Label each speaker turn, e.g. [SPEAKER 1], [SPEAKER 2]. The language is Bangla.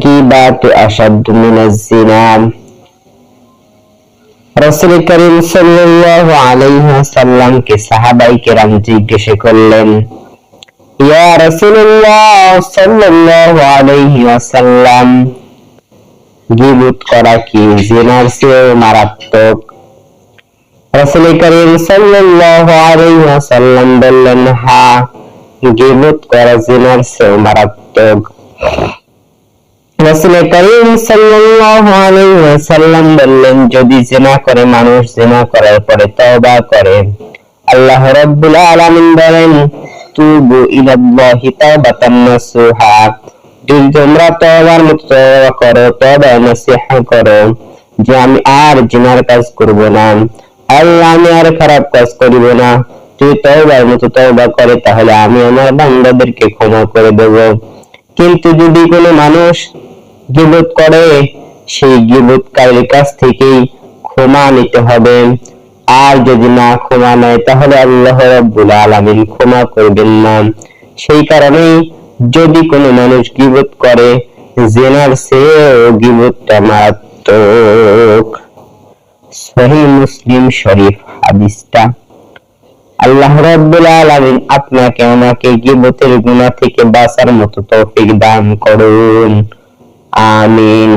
[SPEAKER 1] গীবাতু আশাদ্দু মিনাজ জিনা। রাসূল করিম সাল্লাল্লাহু আলাইহি ওয়াসাল্লামকে সাহাবায়ে কেরাম জিজ্ঞেস করলেন, ইয়া রাসূলুল্লাহ সাল্লাল্লাহু আলাইহি ওয়াসাল্লাম, গীবত করা কি জিনার চেয়ে মারাত্মক? রাসূল করিম সাল্লাল্লাহু আলাইহি ওয়াসাল্লাম বললেন, হ্যাঁ, গীবত করা জিনার চেয়ে মারাত্মক। রাসূল করিম সাল্লাল্লাহু আলাইহি ওয়াসাল্লাম বললেন, যদি জিনা করে মানুষ জিনা করার পরে তওবা করে, আল্লাহ রাব্বুল আলামিন বলেন, তুবু ইলাল্লাহি তাওবাতান নাসুহা, যদি তোমরা তওবার মতো তওবা করো, তওবা নসিহা করো যে আমি আর জিনার কাজ করব না, আল্লাহ আমি আর খারাপ কাজ করিব না, যদি তওবার মতো তওবা করে তাহলে আমি আমার বান্দাদেরকে ক্ষমা করে দেব। কিন্তু যদি কোনো মানুষ গীবত করে, সেই গীবতকারীর কাছ থেকেই ক্ষমা নিতে হবে, আর যদি না ক্ষমা নেয় তাহলে আল্লাহ রাব্বুল আলামিন ক্ষমা করবেন না। সেই কারণে যদি কোনো মানুষ গীবত করে, জিনার চেয়েও গীবতটা মারাত্মক। সহিহ মুসলিম শরীফ হাদিসটা। আল্লাহ রাব্বুল আলামিন আপনাকে আমাকে গীবতের গুনাহ থেকে বাঁচার মতো তৌফিক দান করুন। আমিন।